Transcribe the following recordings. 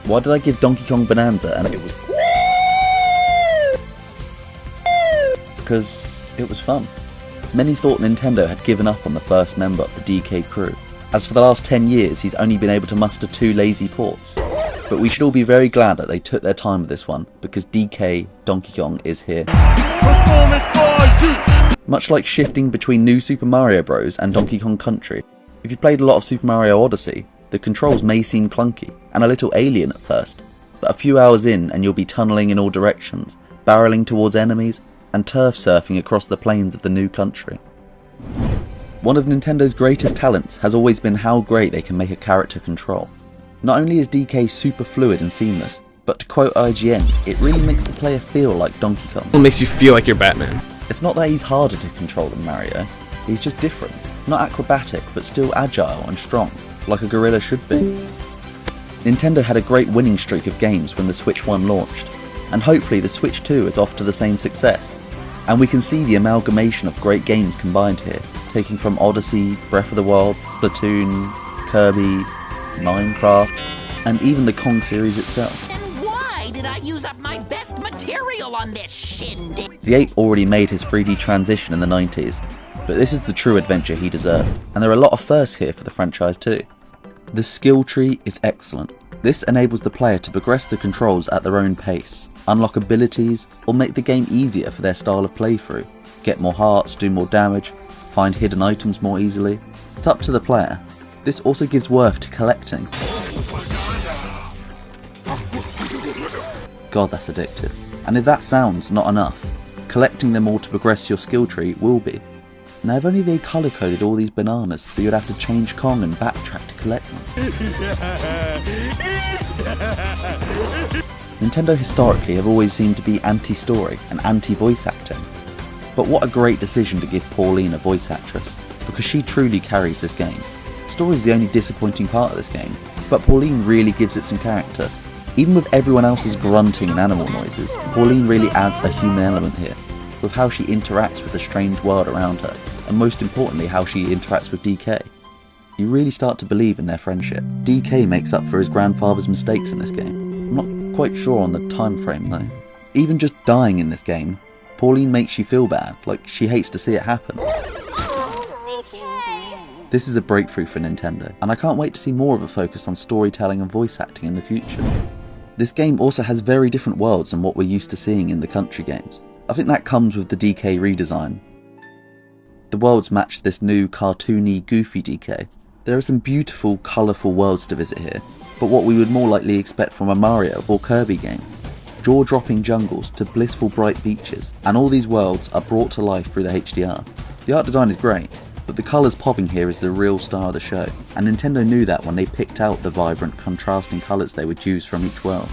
Why did I give Donkey Kong Bananza and it was because it was fun. Many thought Nintendo had given up on the first member of the DK crew, as for the last 10 years he's only been able to muster 2 lazy ports. But we should all be very glad that they took their time with this one, because DK Donkey Kong is here. Much like shifting between New Super Mario Bros. And Donkey Kong Country, if you played a lot of Super Mario Odyssey, the controls may seem clunky and a little alien at first, but a few hours in and you'll be tunnelling in all directions, barreling towards enemies, and turf surfing across the plains of the new country. One of Nintendo's greatest talents has always been how great they can make a character control. Not only is DK super fluid and seamless, but to quote IGN, it really makes the player feel like Donkey Kong. It makes you feel like you're Batman. It's not that he's harder to control than Mario, he's just different. Not acrobatic, but still agile and strong, like a gorilla should be. Nintendo had a great winning streak of games when the Switch 1 launched, and hopefully the Switch 2 is off to the same success. And we can see the amalgamation of great games combined here, taking from Odyssey, Breath of the Wild, Splatoon, Kirby, Minecraft, and even the Kong series itself. And why did I use up my best material on this shindig? The ape already made his 3D transition in the 90s, but this is the true adventure he deserved, and there are a lot of firsts here for the franchise too. The skill tree is excellent. This enables the player to progress the controls at their own pace, unlock abilities, or make the game easier for their style of playthrough, get more hearts, do more damage, find hidden items more easily. It's up to the player. This also gives worth to collecting. God, that's addictive. And if that sounds not enough, collecting them all to progress your skill tree will be. Now if only they colour coded all these bananas so you'd have to change Kong and backtrack to collect them. Nintendo historically have always seemed to be anti-story and anti-voice acting. But what a great decision to give Pauline a voice actress, because she truly carries this game. Story is the only disappointing part of this game, but Pauline really gives it some character. Even with everyone else's grunting and animal noises, Pauline really adds a human element here, with how she interacts with the strange world around her, and most importantly how she interacts with DK. You really start to believe in their friendship. DK makes up for his grandfather's mistakes in this game. I'm not quite sure on the time frame though. Even just dying in this game, Pauline makes you feel bad, like she hates to see it happen. This is a breakthrough for Nintendo, and I can't wait to see more of a focus on storytelling and voice acting in the future. This game also has very different worlds than what we're used to seeing in the country games. I think that comes with the DK redesign. The worlds match this new cartoony, goofy DK. There are some beautiful, colourful worlds to visit here, but what we would more likely expect from a Mario or Kirby game. Jaw-dropping jungles to blissful bright beaches, and all these worlds are brought to life through the HDR. The art design is great, but the colours popping here is the real star of the show, and Nintendo knew that when they picked out the vibrant, contrasting colours they would choose from each world.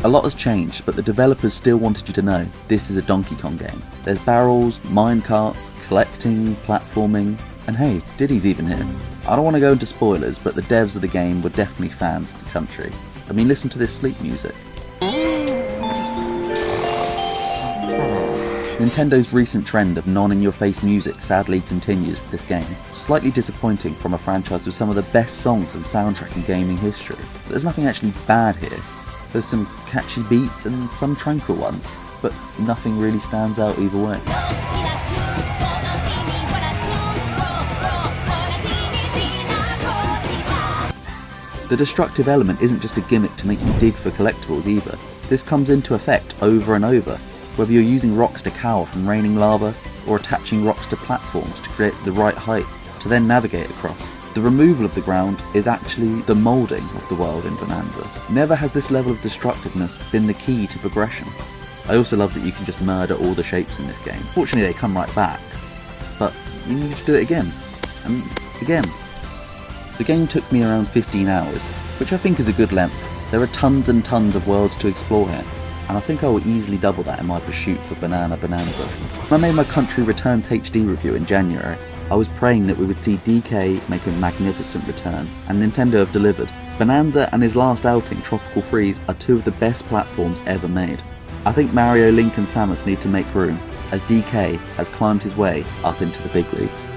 A lot has changed, but the developers still wanted you to know this is a Donkey Kong game. There's barrels, minecarts, collecting, platforming, and hey, Diddy's even here. I don't want to go into spoilers, but the devs of the game were definitely fans of the country. I mean, listen to this sleep music. Nintendo's recent trend of non-in-your-face music sadly continues with this game. Slightly disappointing from a franchise with some of the best songs and soundtrack in gaming history. But there's nothing actually bad here. There's some catchy beats and some tranquil ones, but nothing really stands out either way. The destructive element isn't just a gimmick to make you dig for collectibles either. This comes into effect over and over, whether you're using rocks to cower from raining lava, or attaching rocks to platforms to create the right height to then navigate across. The removal of the ground is actually the moulding of the world in Bananza. Never has this level of destructiveness been the key to progression. I also love that you can just murder all the shapes in this game. Fortunately they come right back, but you can just do it again, and again. The game took me around 15 hours, which I think is a good length. There are tons and tons of worlds to explore here, and I think I will easily double that in my pursuit for Banana Bananza. When I made my Country Returns HD review in January, I was praying that we would see DK make a magnificent return, and Nintendo have delivered. Bananza and his last outing, Tropical Freeze, are two of the best platforms ever made. I think Mario, Link and Samus need to make room, as DK has climbed his way up into the big leagues.